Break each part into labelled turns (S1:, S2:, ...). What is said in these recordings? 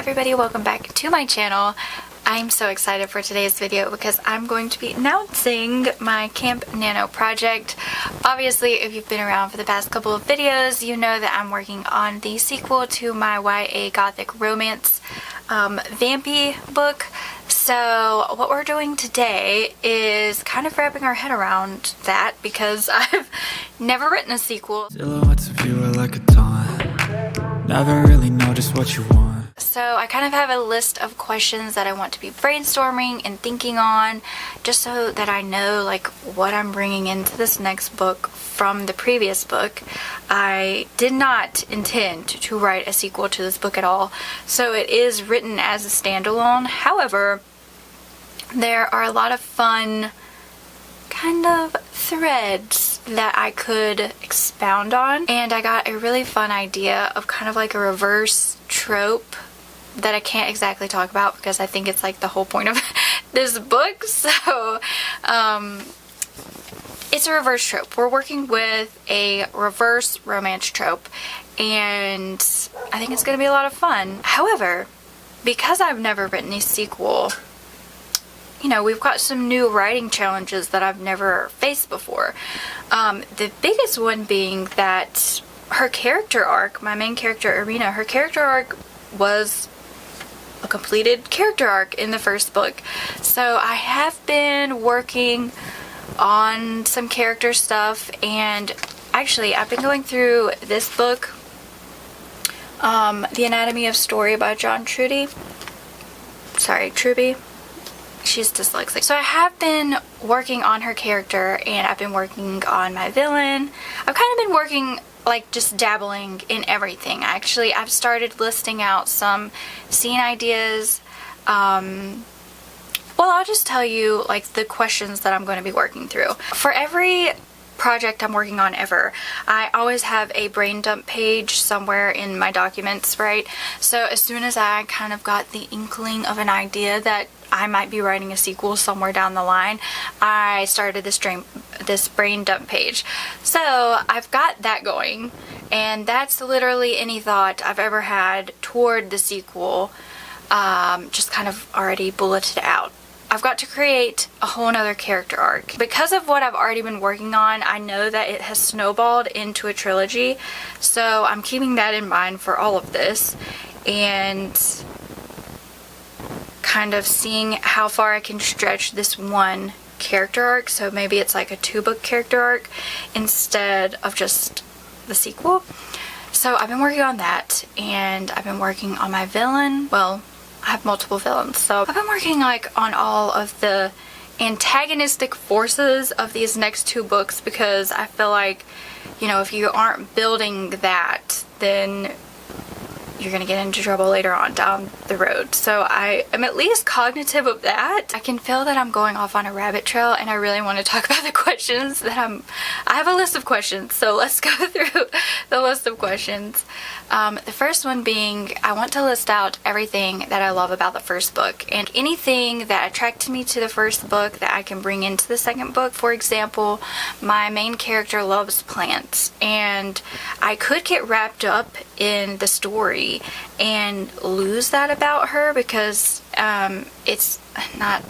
S1: everybody, welcome back to my channel. I'm so excited for today's video because I'm going to be announcing my Camp NaNo project. Obviously, if you've been around for the past couple of videos, you know that I'm working on the sequel to my YA Gothic Romance vampy book. So what we're doing today is kind of wrapping our head around that because I've never written a sequel.
S2: Silhouettes of you are like a taunt. Never really know just what you want.
S1: So I kind of have a list of questions that I want to be brainstorming and thinking on, just so that I know like what I'm bringing into this next book from the previous book. I did not intend to write a sequel to this book at all, so it is written as a standalone. However, there are a lot of fun kind of threads that I could expound on, and I got a really fun idea of kind of like a reverse trope that I can't exactly talk about because I think it's like the whole point of this book. So it's a reverse trope. We're working with a reverse romance trope, and I think it's going to be a lot of fun. However, because I've never written a sequel, you know, we've got some new writing challenges that I've never faced before. The biggest one being that her character arc, my main character Irina, her character arc was a completed character arc in the first book. So I have been working on some character stuff, and actually I've been going through this book, The Anatomy of Story by Truby. She's dyslexic. So I have been working on her character, and I've been working on my villain. I've kind of been working like just dabbling in everything. Actually, I've started listing out some scene ideas. Well, I'll just tell you like the questions that I'm going to be working through. For every project I'm working on ever, I always have a brain dump page somewhere in my documents, right? So as soon as I kind of got the inkling of an idea that I might be writing a sequel somewhere down the line, I started this brain dump page. So I've got that going, and that's literally any thought I've ever had toward the sequel, just kind of already bulleted out. I've got to create a whole nother character arc. Because of what I've already been working on, I know that it has snowballed into a trilogy, so I'm keeping that in mind for all of this, and kind of seeing how far I can stretch this one character arc. So maybe it's like a 2-book character arc instead of just the sequel. So I've been working on that, and I've been working on my villain. Well, I have multiple villains, so I've been working like on all of the antagonistic forces of these next 2 books, because I feel like, you know, if you aren't building that, then you're gonna get into trouble later on down the road. So I am at least cognitive of that. I can feel that I'm going off on a rabbit trail, and I really want to talk about the questions that I have a list of questions, so let's go through the list of questions. The first one being, I want to list out everything that I love about the first book, and anything that attracted me to the first book that I can bring into the second book. For example, my main character loves plants, and I could get wrapped up in the story and lose that about her, because it's not,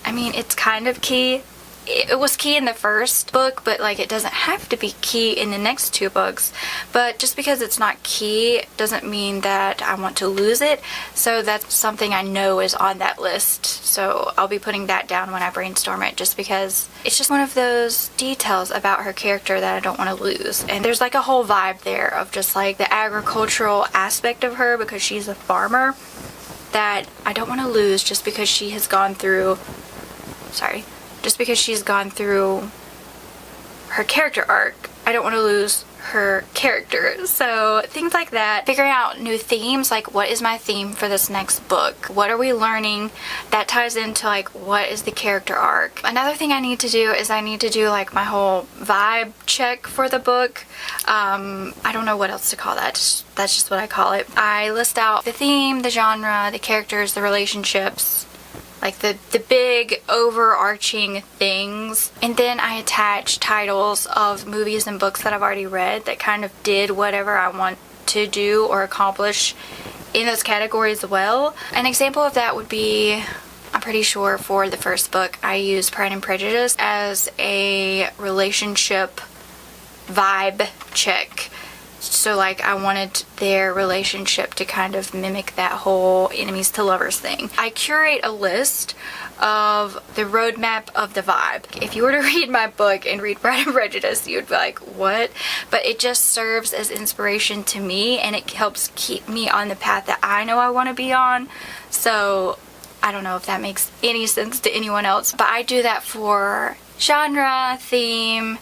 S1: I mean, it's kind of key. It was key in the first book, but like it doesn't have to be key in the next 2 books. But just because it's not key doesn't mean that I want to lose it. So that's something I know is on that list. So I'll be putting that down when I brainstorm it, just because it's just one of those details about her character that I don't want to lose. And there's like a whole vibe there of just like the agricultural aspect of her, because she's a farmer, that I don't want to lose just because she has gone through, just because she's gone through her character arc. I don't want to lose her character. So things like that. Figuring out new themes, like what is my theme for this next book? What are we learning? That ties into like what is the character arc. Another thing I need to do is I need to do like my whole vibe check for the book. I don't know what else to call that. That's just what I call it. I list out the theme, the genre, the characters, the relationships, like the big overarching things, and then I attach titles of movies and books that I've already read that kind of did whatever I want to do or accomplish in those categories well. An example of that would be, I'm pretty sure for the first book, I used Pride and Prejudice as a relationship vibe check. So like I wanted their relationship to kind of mimic that whole enemies to lovers thing. I curate a list of the roadmap of the vibe. If you were to read my book and read Pride and Prejudice, you'd be like, what? But it just serves as inspiration to me, and it helps keep me on the path that I know I want to be on. So I don't know if that makes any sense to anyone else, but I do that for genre, theme,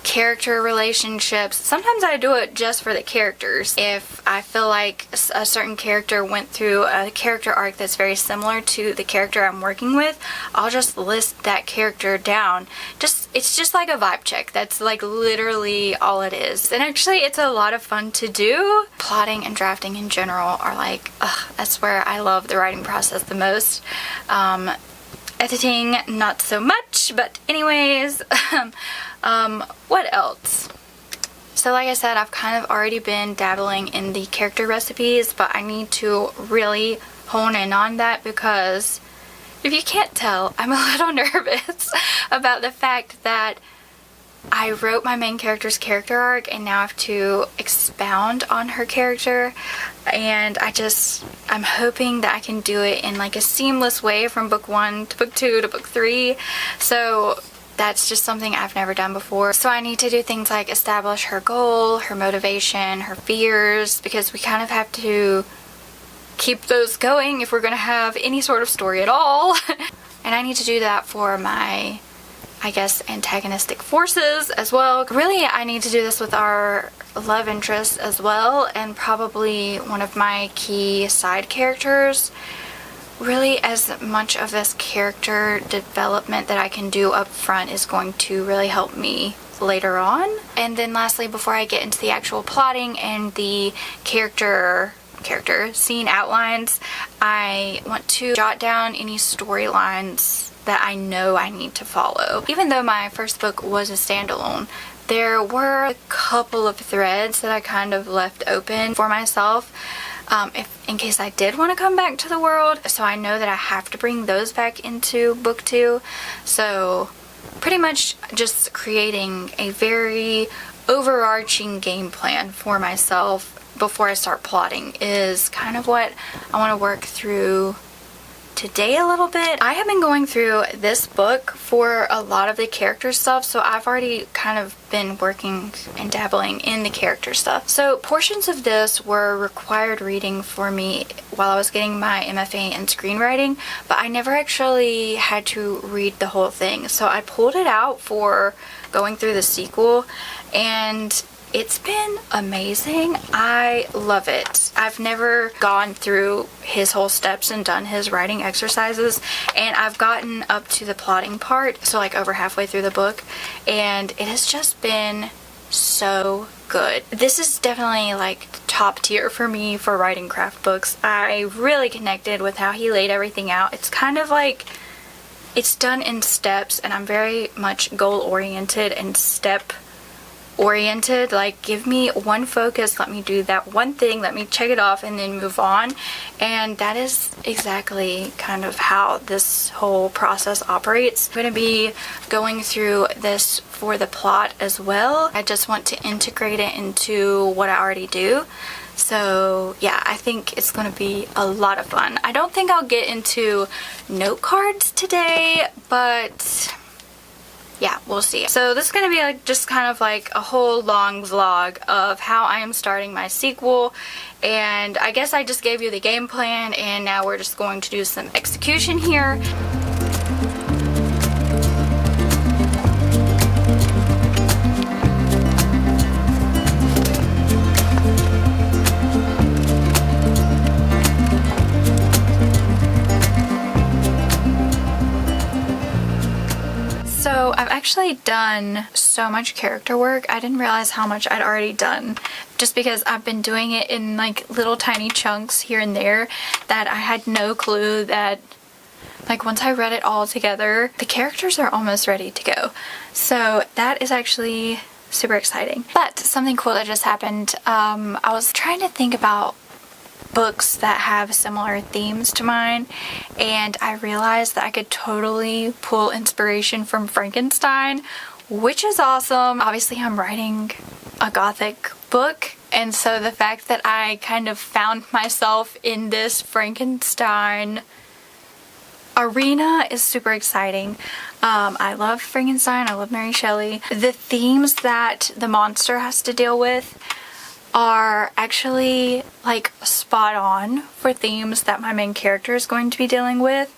S1: character relationships. Sometimes I do it just for the characters. If I feel like a certain character went through a character arc that's very similar to the character I'm working with, I'll just list that character down. It's just like a vibe check. That's like literally all it is. And actually it's a lot of fun to do. Plotting and drafting in general are like, that's where I love the writing process the most. Editing, not so much, but anyways, what else? So like I said, I've kind of already been dabbling in the character recipes, but I need to really hone in on that because if you can't tell, I'm a little nervous about the fact that I wrote my main character's character arc and now I have to expound on her character, and I'm hoping that I can do it in like a seamless way from book 1 to book 2 to book 3. So that's just something I've never done before. So I need to do things like establish her goal, her motivation, her fears, because we kind of have to keep those going if we're going to have any sort of story at all. And I need to do that for my, I guess, antagonistic forces as well. Really, I need to do this with our love interest as well, and probably one of my key side characters. Really, as much of this character development that I can do up front is going to really help me later on. And then lastly, before I get into the actual plotting and the character scene outlines, I want to jot down any storylines that I know I need to follow. Even though my first book was a standalone, there were a couple of threads that I kind of left open for myself, in case I did want to come back to the world, so I know that I have to bring those back into book 2. So pretty much just creating a very overarching game plan for myself before I start plotting is kind of what I want to work through today a little bit. I have been going through this book for a lot of the character stuff, so I've already kind of been working and dabbling in the character stuff. So portions of this were required reading for me while I was getting my MFA in screenwriting, but I never actually had to read the whole thing. So I pulled it out for going through the sequel, and it's been amazing. I love it. I've never gone through his whole steps and done his writing exercises, and I've gotten up to the plotting part, so like over halfway through the book, and it has just been so good. This is definitely like top tier for me for writing craft books. I really connected with how he laid everything out. It's kind of like it's done in steps, and I'm very much goal oriented and step oriented. Like, give me one focus, let me do that one thing, let me check it off and then move on. And that is exactly kind of how this whole process operates. I'm going to be going through this for the plot as well. I just want to integrate it into what I already do. So yeah, I think it's going to be a lot of fun. I don't think I'll get into note cards today, but yeah, we'll see. So this is going to be like just kind of like a whole long vlog of how I am starting my sequel, and I guess I just gave you the game plan, and now we're just going to do some execution here. So I've actually done so much character work. I didn't realize how much I'd already done, just because I've been doing it in like little tiny chunks here and there that I had no clue that, like, once I read it all together, the characters are almost ready to go. So that is actually super exciting. But something cool that just happened, I was trying to think about books that have similar themes to mine, and I realized that I could totally pull inspiration from Frankenstein, which is awesome. Obviously, I'm writing a Gothic book, and so the fact that I kind of found myself in this Frankenstein arena is super exciting. I love Frankenstein, I love Mary Shelley. The themes that the monster has to deal with are actually like spot on for themes that my main character is going to be dealing with.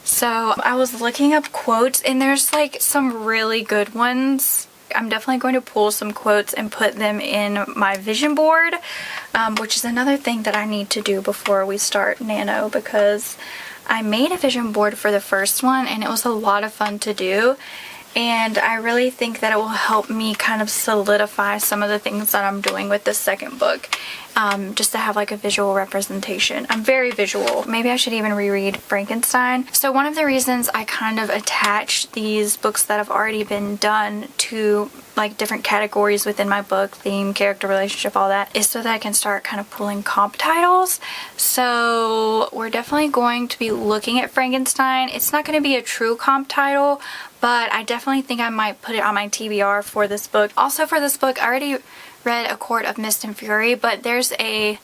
S1: So I was looking up quotes, and there's like some really good ones. I'm definitely going to pull some quotes and put them in my vision board, which is another thing that I need to do before we start Nano, because I made a vision board for the first one and it was a lot of fun to do, and I really think that it will help me kind of solidify some of the things that I'm doing with this second book, just to have like a visual representation. I'm very visual. Maybe I should even reread Frankenstein. So one of the reasons I kind of attach these books that have already been done to like different categories within my book, theme, character, relationship, all that, is so that I can start kind of pulling comp titles. So we're definitely going to be looking at Frankenstein. It's not going to be a true comp title, but I definitely think I might put it on my TBR for this book. Also for this book, I already read A Court of Mist and Fury, but there's a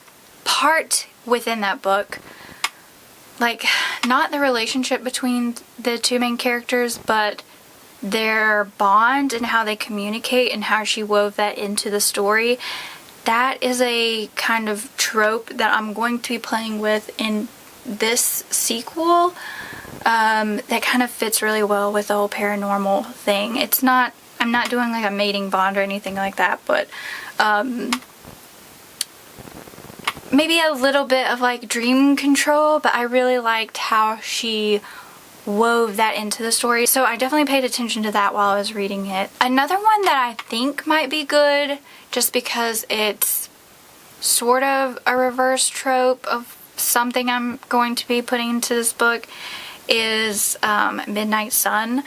S1: part within that book, like not the relationship between the two main characters, but their bond and how they communicate and how she wove that into the story. That is a kind of trope that I'm going to be playing with in this sequel, that kind of fits really well with the whole paranormal thing. It's not, I'm not doing like a mating bond or anything like that, but maybe a little bit of like dream control, but I really liked how she wove that into the story, so I definitely paid attention to that while I was reading it. Another one that I think might be good, just because it's sort of a reverse trope of something I'm going to be putting into this book, is Midnight Sun.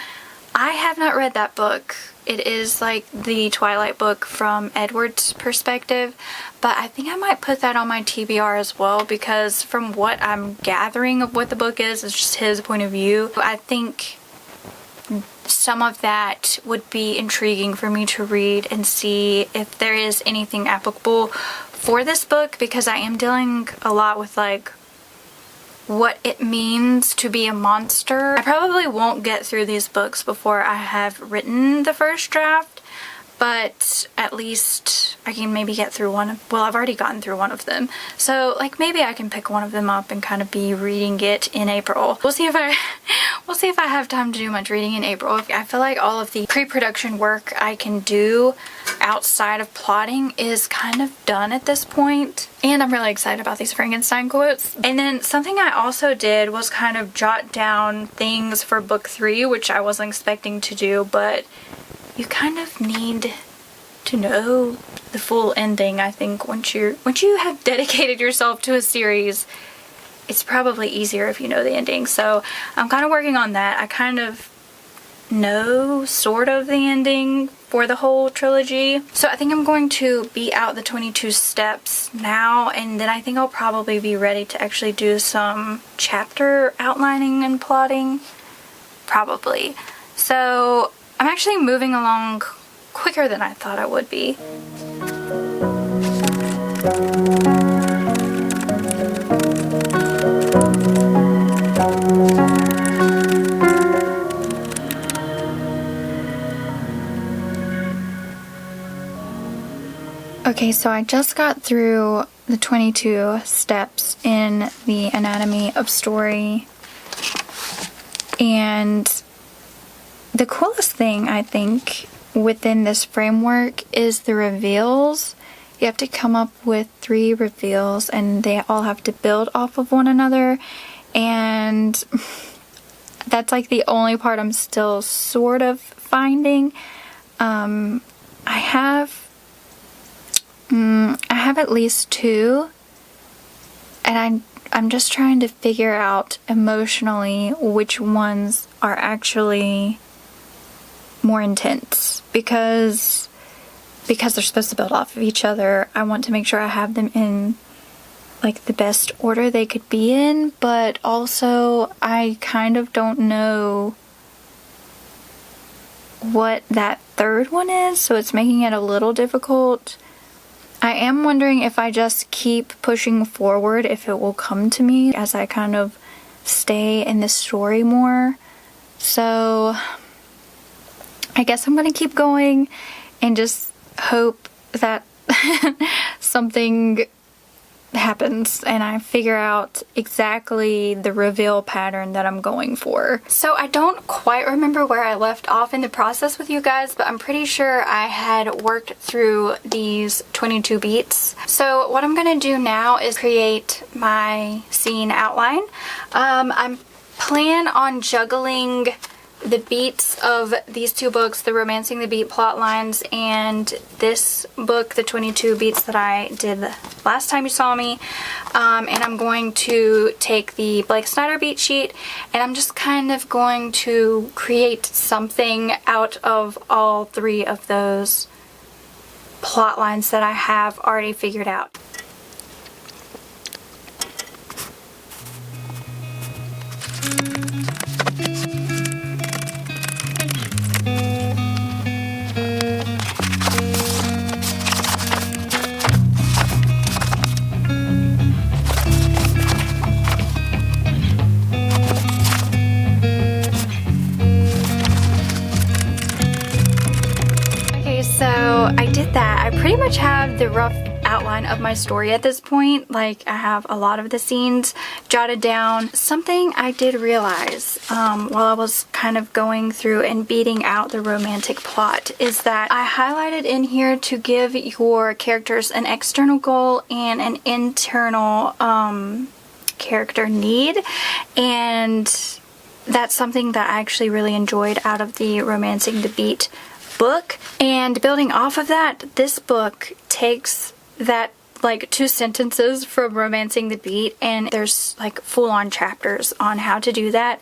S1: I have not read that book. It is like the Twilight book from Edward's perspective, but I think I might put that on my TBR as well, because from what I'm gathering of what the book is, it's just his point of view. I think some of that would be intriguing for me to read and see if there is anything applicable for this book, because I am dealing a lot with like what it means to be a monster. I probably won't get through these books before I have written the first draft, but at least I can maybe get through one of, well, I've already gotten through one of them, so like maybe I can pick one of them up and kind of be reading it in April. We'll see if I have time to do much reading in April. I feel like all of the pre-production work I can do outside of plotting is kind of done at this point, and I'm really excited about these Frankenstein quotes. And then something I also did was kind of jot down things for book 3, which I wasn't expecting to do, but you kind of need to know the full ending. I think once you have dedicated yourself to a series, it's probably easier if you know the ending. So I'm kind of working on that. I kind of know sort of the ending for the whole trilogy. So I think I'm going to beat out the 22 steps now, and then I think I'll probably be ready to actually do some chapter outlining and plotting. Probably. So I'm actually moving along quicker than I thought I would be. Okay, so I just got through the 22 steps in the Anatomy of Story, and the coolest thing I think within this framework is the reveals. You have to come up with 3 reveals, and they all have to build off of one another, and that's like the only part I'm still sort of finding. I have at least 2, and I'm just trying to figure out emotionally which ones are actually more intense, because they're supposed to build off of each other. I want to make sure I have them in like the best order they could be in, but also I kind of don't know what that third one is, so it's making it a little difficult. I am wondering if I just keep pushing forward, if it will come to me as I kind of stay in the story more. So I guess I'm gonna keep going and just hope that something happens and I figure out exactly the reveal pattern that I'm going for. So I don't quite remember where I left off in the process with you guys, but I'm pretty sure I had worked through these 22 beats. So what I'm gonna do now is create my scene outline. I'm plan on juggling the beats of these two books, the Romancing the Beat plot lines, and this book, the 22 beats that I did last time you saw me. And I'm going to take the Blake Snyder beat sheet and I'm just kind of going to create something out of all three of those plot lines that I have already figured out. So I did that. I pretty much have the rough outline of my story at this point. Like, I have a lot of the scenes jotted down. Something I did realize while I was kind of going through and beating out the romantic plot is that I highlighted in here to give your characters an external goal and an internal character need, and that's something that I actually really enjoyed out of the Romancing the Beat book. And building off of that, this book takes that like 2 sentences from Romancing the Beat and there's like full-on chapters on how to do that.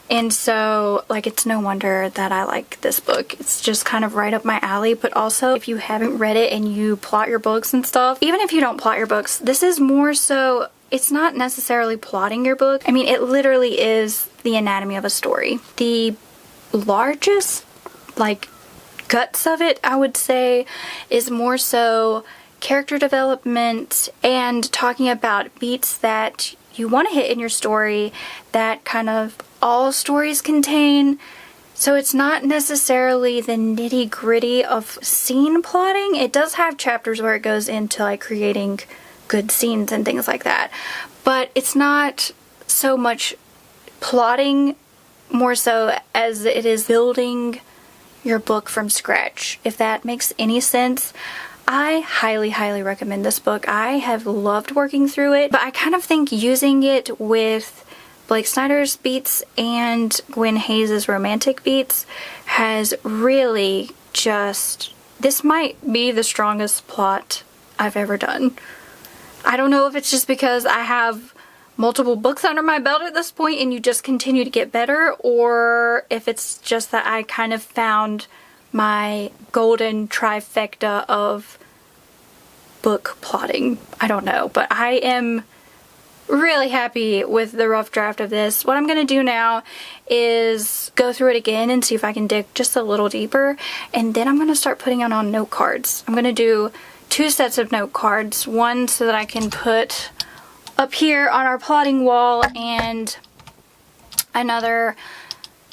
S1: And so like it's no wonder that I like this book. It's just kind of right up my alley. But also, if you haven't read it and you plot your books and stuff, even if you don't plot your books, this is more so, it's not necessarily plotting your book. I mean, it literally is the anatomy of a story. The largest like guts of it, I would say, is more so character development and talking about beats that you want to hit in your story that kind of all stories contain. So it's not necessarily the nitty-gritty of scene plotting. It does have chapters where it goes into like creating good scenes and things like that, but it's not so much plotting more so as it is building your book from scratch, if that makes any sense. I highly recommend this book. I have loved working through it, but I kind of think using it with Blake Snyder's beats and Gwen Hayes' romantic beats has really just, this might be the strongest plot I've ever done. I don't know if it's just because I have multiple books under my belt at this point and you just continue to get better, or if it's just that I kind of found my golden trifecta of book plotting. I don't know, but I am really happy with the rough draft of this. What I'm going to do now is go through it again and see if I can dig just a little deeper, and then I'm going to start putting it on note cards. I'm going to do 2 sets of note cards, one so that I can put up here on our plotting wall, and another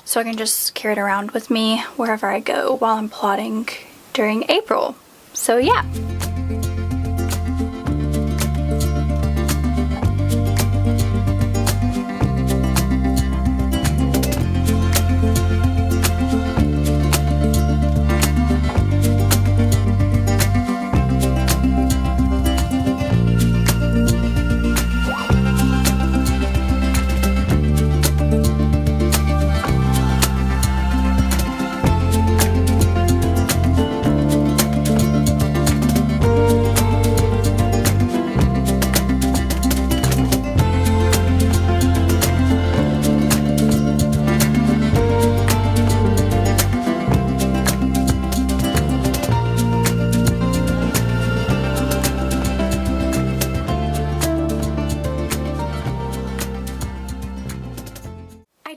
S1: so I can just carry it around with me wherever I go while I'm plotting during April. So yeah.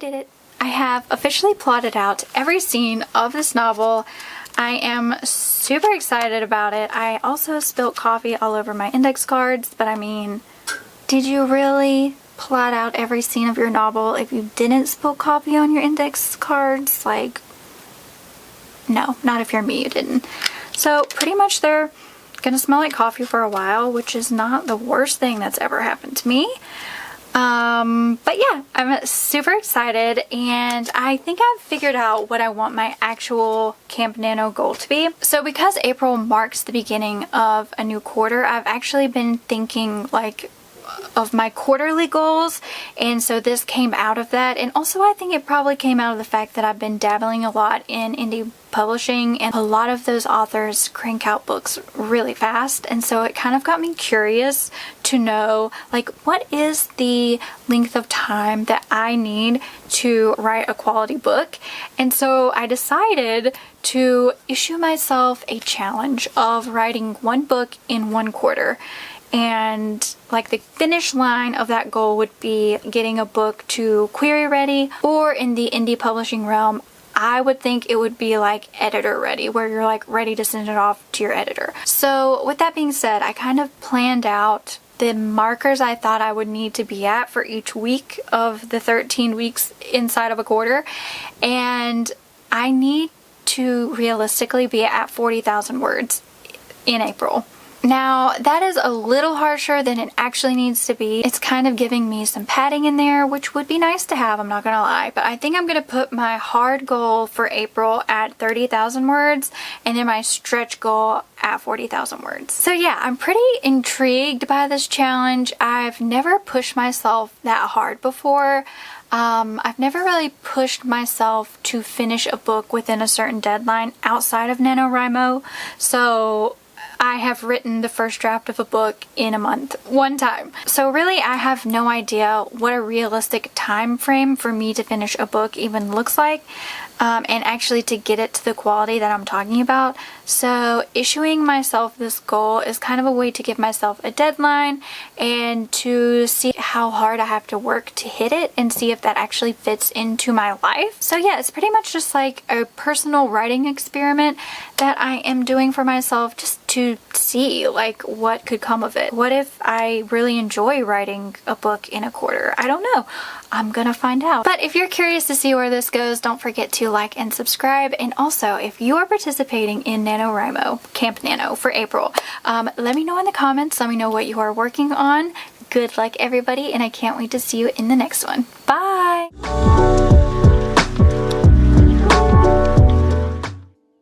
S1: did it. I have officially plotted out every scene of this novel. I am super excited about it. I also spilled coffee all over my index cards, but I mean, did you really plot out every scene of your novel if you didn't spill coffee on your index cards? Like, no, not if you're me, you didn't. So pretty much they're gonna smell like coffee for a while, which is not the worst thing that's ever happened to me. But yeah, I'm super excited, and I think I've figured out what I want my actual Camp NaNo goal to be. So because April marks the beginning of a new quarter, I've actually been thinking like of my quarterly goals, and so this came out of that. And also I think it probably came out of the fact that I've been dabbling a lot in indie publishing, and a lot of those authors crank out books really fast, and so it kind of got me curious to know like what is the length of time that I need to write a quality book. And so I decided to issue myself a challenge of writing one book in one quarter. And like the finish line of that goal would be getting a book to query ready, or in the indie publishing realm, I would think it would be like editor ready, where you're like ready to send it off to your editor. So with that being said, I kind of planned out the markers I thought I would need to be at for each week of the 13 weeks inside of a quarter. And I need to realistically be at 40,000 words in April. Now, that is a little harsher than it actually needs to be. It's kind of giving me some padding in there, which would be nice to have, I'm not gonna lie. But I think I'm gonna put my hard goal for April at 30,000 words, and then my stretch goal at 40,000 words. So yeah, I'm pretty intrigued by this challenge. I've never pushed myself that hard before. I've never really pushed myself to finish a book within a certain deadline outside of NaNoWriMo. So I have written the first draft of a book in a month, one time. So really I have no idea what a realistic time frame for me to finish a book even looks like, and actually to get it to the quality that I'm talking about. So issuing myself this goal is kind of a way to give myself a deadline and to see how hard I have to work to hit it, and see if that actually fits into my life. So yeah, it's pretty much just like a personal writing experiment that I am doing for myself, just to see like what could come of it. What if I really enjoy writing a book in a quarter? I don't know. I'm gonna find out. But if you're curious to see where this goes, don't forget to like and subscribe. And also, if you are participating in NaNoWriMo, Camp NaNo for April, let me know in the comments. Let me know what you are working on. Good luck, everybody, and I can't wait to see you in the next one. Bye!